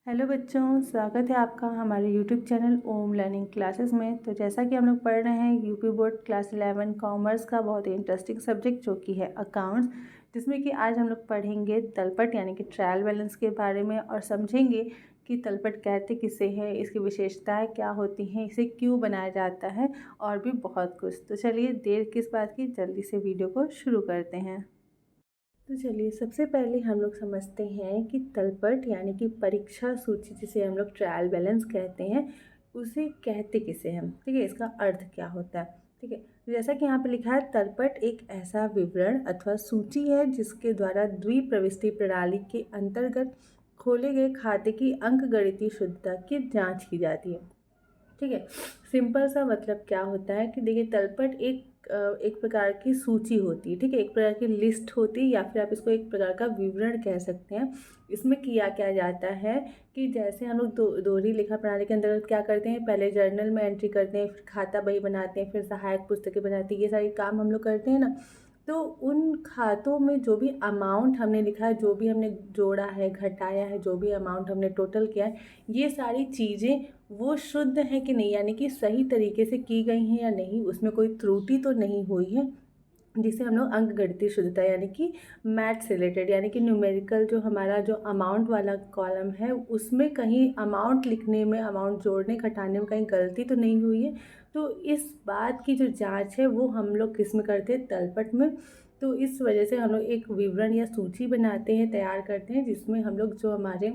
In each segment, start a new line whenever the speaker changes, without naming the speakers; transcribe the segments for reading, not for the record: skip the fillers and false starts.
Hello बच्चों, स्वागत है आपका हमारे यूट्यूब चैनल ओम लर्निंग क्लासेस में। तो जैसा कि हम लोग पढ़ रहे हैं यूपी बोर्ड क्लास 11 कॉमर्स का बहुत ही इंटरेस्टिंग सब्जेक्ट जो कि है अकाउंट्स, जिसमें कि आज हम लोग पढ़ेंगे तलपट यानी कि ट्रायल बैलेंस के बारे में और समझेंगे कि तलपट कहते किसे है, इसकी विशेषताएं क्या होती हैं, इसे क्यों बनाया जाता है और भी बहुत कुछ। तो चलिए देर किस बात की, जल्दी से वीडियो को शुरू करते हैं। तो चलिए सबसे पहले हम लोग समझते हैं कि तलपट यानी कि परीक्षा सूची, जिसे हम लोग ट्रायल बैलेंस कहते हैं, उसे कहते किसे हम। ठीक है, इसका अर्थ क्या होता है। ठीक है, जैसा कि यहाँ पे लिखा है, तलपट एक ऐसा विवरण अथवा सूची है जिसके द्वारा द्विप्रविष्टि प्रणाली के अंतर्गत खोले गए खाते की अंकगणितीय शुद्धता की जांच की जाती है। ठीक है, सिंपल सा मतलब क्या होता है कि देखिए, तलपट एक प्रकार की सूची होती है। ठीक है, एक प्रकार की लिस्ट होती है, या फिर आप इसको एक प्रकार का विवरण कह सकते हैं। इसमें किया क्या जाता है कि जैसे हम लोग दोहरी लेखा प्रणाली के अंतर्गत क्या करते हैं, पहले जर्नल में एंट्री करते हैं, फिर खाता बही बनाते हैं, फिर सहायक पुस्तकें बनाते हैं, ये सारी काम हम लोग करते हैं ना। तो उन खातों में जो भी अमाउंट हमने लिखा है, जो भी हमने जोड़ा है, घटाया है, जो भी अमाउंट हमने टोटल किया है, ये सारी चीज़ें वो शुद्ध है कि नहीं, यानी कि सही तरीके से की गई हैं या नहीं, उसमें कोई त्रुटि तो नहीं हुई है, जिसे हम लोग अंकगणितीय शुद्धता यानी कि मैथ से रिलेटेड, यानी कि न्यूमेरिकल जो हमारा जो अमाउंट वाला कॉलम है, उसमें कहीं अमाउंट लिखने में, अमाउंट जोड़ने घटाने में कहीं गलती तो नहीं हुई है। तो इस बात की जो जांच है वो हम लोग किस में करते हैं, तलपट में। तो इस वजह से हम लोग एक विवरण या सूची बनाते हैं, तैयार करते हैं, जिसमें हम लोग जो हमारे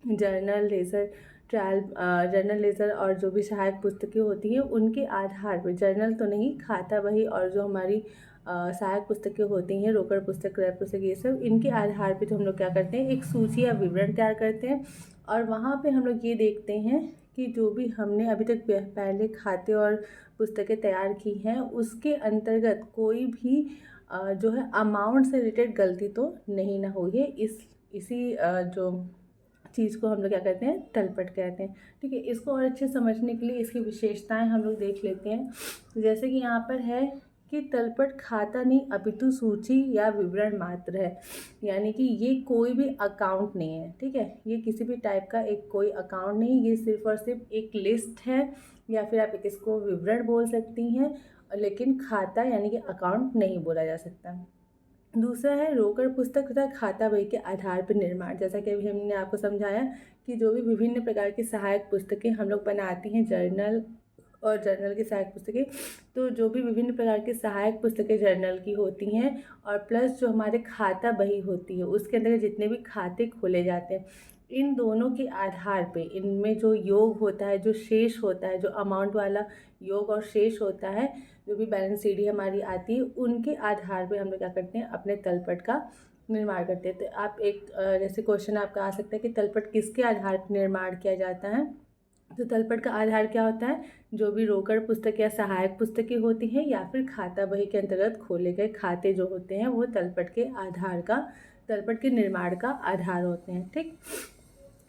जर्नल लेज़र जर्नल लेज़र और जो भी सहायक पुस्तकें होती हैं उनके आधार पर, जर्नल तो नहीं, खाता बही और जो हमारी सहायक पुस्तकें होती हैं, रोकड़ पुस्तक, क्रय पुस्तक, ये सब इनके आधार पे जो हम लोग क्या करते हैं, एक सूची या विवरण तैयार करते हैं। और वहाँ पे हम लोग ये देखते हैं कि जो भी हमने अभी तक पहले खाते और पुस्तकें तैयार की हैं, उसके अंतर्गत कोई भी जो है अमाउंट से रिलेटेड गलती तो नहीं ना हुई है। इसी जो चीज़ को हम लोग क्या कहते हैं, तलपट कहते हैं। ठीक है, इसको और अच्छे समझने के लिए इसकी विशेषताएं हम लोग देख लेते हैं। तो जैसे कि यहाँ पर है कि तलपट खाता नहीं अपितु सूची या विवरण मात्र है, यानी कि ये कोई भी अकाउंट नहीं है। ठीक है, ये किसी भी टाइप का एक कोई अकाउंट नहीं, ये सिर्फ और सिर्फ एक लिस्ट है, या फिर आप इसको विवरण बोल सकती हैं, लेकिन खाता यानी कि अकाउंट नहीं बोला जा सकता। दूसरा है रोकड़ पुस्तक तथा खाता बही के आधार पर निर्माण। जैसा कि अभी हमने आपको समझाया कि जो भी विभिन्न प्रकार की सहायक पुस्तकें हम लोग बनाती हैं, जर्नल और जर्नल की सहायक पुस्तकें, तो जो भी विभिन्न प्रकार की सहायक पुस्तकें जर्नल की होती हैं और प्लस जो हमारे खाता बही होती है, उसके अंदर जितने भी खाते खोले जाते हैं, इन दोनों के आधार पे इनमें जो योग होता है, जो शेष होता है, जो अमाउंट वाला योग और शेष होता है, जो भी बैलेंस सीडी हमारी आती है, उनके आधार पे हम लोग क्या करते हैं, अपने तलपट का निर्माण करते हैं। तो आप एक जैसे क्वेश्चन आपका आ सकता है कि तलपट किसके आधार पर निर्माण किया जाता है। तो तलपट का आधार क्या होता है, जो भी रोकड़ पुस्तक या सहायक पुस्तकें होती हैं, या फिर खाता बही के अंतर्गत खोले गए खाते जो होते हैं, वो तलपट के निर्माण का आधार होते हैं। ठीक,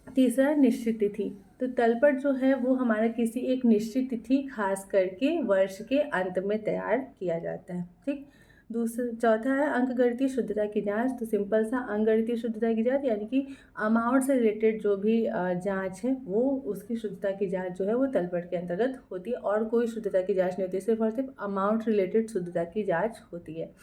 तीसरा निश्चित तिथि। तो तलपट जो है वो हमारा किसी एक निश्चित तिथि, खास करके वर्ष के अंत में तैयार किया जाता है। ठीक, चौथा है अंकगणितीय शुद्धता की जांच। तो सिंपल सा अंकगणितीय शुद्धता की जांच, यानी कि अमाउंट से रिलेटेड जो भी जांच है, वो उसकी शुद्धता की जांच जो है वो तलपट के अंतर्गत होती है, और कोई शुद्धता की जांच नहीं होती, सिर्फ और सिर्फ अमाउंट रिलेटेड शुद्धता की जांच होती है।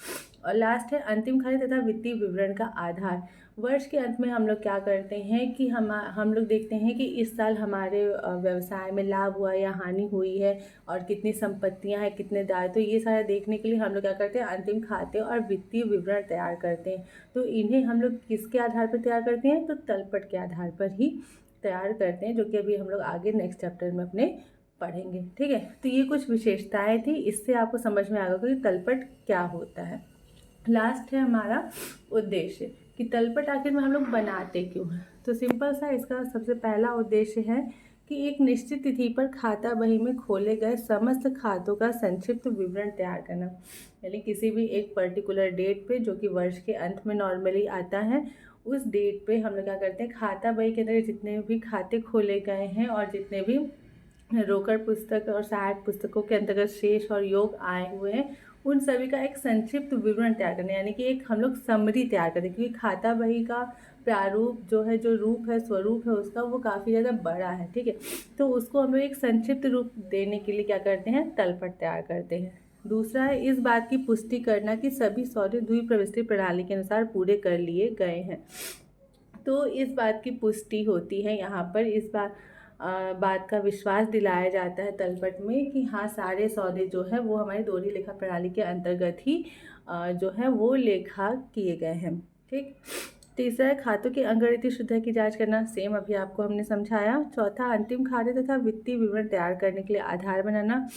और लास्ट है अंतिम खाते तथा वित्तीय विवरण का आधार। वर्ष के अंत में हम लोग क्या करते हैं कि हम लोग देखते हैं कि इस साल हमारे व्यवसाय में लाभ हुआ या हानि हुई है, और कितनी संपत्तियां हैं, कितने दायित्व, तो ये सारा देखने के लिए हम लोग क्या करते हैं, अंतिम खाते और वित्तीय विवरण तैयार करते हैं। तो इन्हें हम लोग किसके आधार पर तैयार करते हैं, तो तलपट के आधार पर ही तैयार करते हैं, जो कि अभी हम लोग आगे नेक्स्ट चैप्टर में अपने पढ़ेंगे। ठीक है, तो ये कुछ विशेषताएं थी, इससे आपको समझ में आ गया कि तलपट क्या होता है। लास्ट है हमारा उद्देश्य, कि तलपट आखिर में हम लोग बनाते क्यों हैं। तो सिंपल सा इसका सबसे पहला उद्देश्य है कि एक निश्चित तिथि पर खाता बही में खोले गए समस्त खातों का संक्षिप्त विवरण तैयार करना, यानी किसी भी एक पर्टिकुलर डेट पे, जो कि वर्ष के अंत में नॉर्मली आता है, उस डेट पे हम लोग क्या करते हैं, खाता बही के अंदर जितने भी खाते खोले गए हैं और जितने भी रोकड़ पुस्तक और सहायक पुस्तकों के अंतर्गत शेष और योग आए हुए हैं, उन सभी का एक संक्षिप्त विवरण तैयार करना, यानी कि एक हम लोग समरी तैयार करते हैं, क्योंकि खाता बही का प्रारूप जो है, जो रूप है, स्वरूप है उसका, वो काफ़ी ज़्यादा बड़ा है, ठीक है। तो उसको हम लोग एक संक्षिप्त रूप देने के लिए क्या करते हैं, तलपट तैयार करते हैं। दूसरा है इस बात की पुष्टि करना कि सभी सौदे द्विप्रविष्टि प्रणाली के अनुसार पूरे कर लिए गए हैं। तो इस बात की पुष्टि होती है यहाँ पर, इस बात का विश्वास दिलाया जाता है तलपट में कि हाँ, सारे सौदे जो है वो हमारी दोहरी लेखा प्रणाली के अंतर्गत ही जो है वो लेखा किए गए हैं, ठीक। तीसरा है खातों की अंगगणितीय शुद्धता की जांच करना, सेम अभी आपको हमने समझाया। चौथा अंतिम खाते तथा वित्तीय विवरण तैयार करने के लिए आधार बनाना,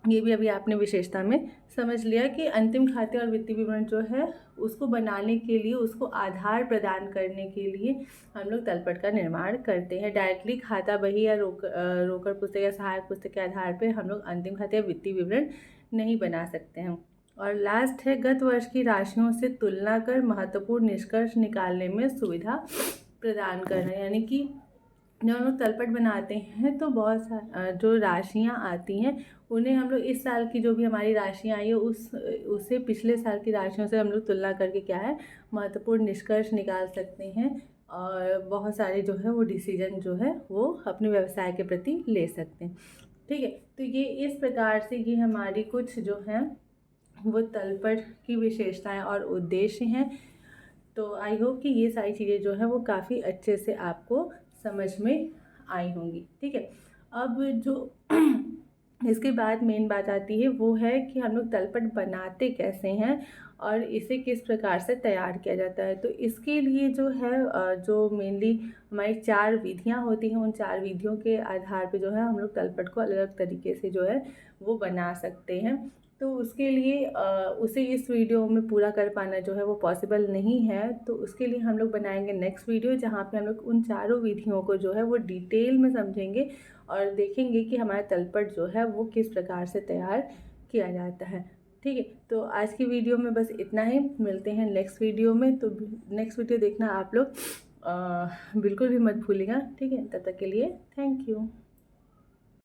ये भी अभी आपने विशेषता में समझ लिया कि अंतिम खाते और वित्तीय विवरण जो है उसको बनाने के लिए, उसको आधार प्रदान करने के लिए हम लोग तलपट का निर्माण करते हैं। डायरेक्टली खाता बही या रोकड़ पुस्तक या सहायक पुस्तक के आधार पर हम लोग अंतिम खाते या वित्तीय विवरण नहीं बना सकते हैं। और लास्ट है गत वर्ष की राशियों से तुलना कर महत्वपूर्ण निष्कर्ष निकालने में सुविधा प्रदान करना, यानी कि जब हम लोग तलपट बनाते हैं तो बहुत जो राशियाँ आती हैं उन्हें हम लोग इस साल की जो भी हमारी राशियाँ आई है उससे पिछले साल की राशियों से हम लोग तुलना करके क्या है, महत्वपूर्ण निष्कर्ष निकाल सकते हैं और बहुत सारे जो है वो डिसीजन जो है वो अपने व्यवसाय के प्रति ले सकते हैं, ठीक है। तो ये इस प्रकार से ये हमारी कुछ जो है वो तलपट की विशेषताएं और उद्देश्य हैं। तो आई होप कि ये सारी चीज़ें जो है वो काफ़ी अच्छे से आपको समझ में आई होंगी, ठीक है। अब जो इसके बाद मेन बात आती है वो है कि हम लोग तलपट बनाते कैसे हैं और इसे किस प्रकार से तैयार किया जाता है। तो इसके लिए जो है जो मेनली हमारी 4 विधियां होती हैं, उन 4 विधियों के आधार पे जो है हम लोग तलपट को अलग अलग तरीके से जो है वो बना सकते हैं। तो उसके लिए उसे इस वीडियो में पूरा कर पाना जो है वो पॉसिबल नहीं है, तो उसके लिए हम लोग बनाएंगे नेक्स्ट वीडियो जहाँ पे हम लोग उन चारों विधियों को जो है वो डिटेल में समझेंगे और देखेंगे कि हमारा तलपट जो है वो किस प्रकार से तैयार किया जाता है, ठीक है। तो आज की वीडियो में बस इतना ही, मिलते हैं नेक्स्ट वीडियो में। तो नेक्स्ट वीडियो देखना आप लोग बिल्कुल भी मत भूलिएगा, ठीक है। तब तक के लिए थैंक यू।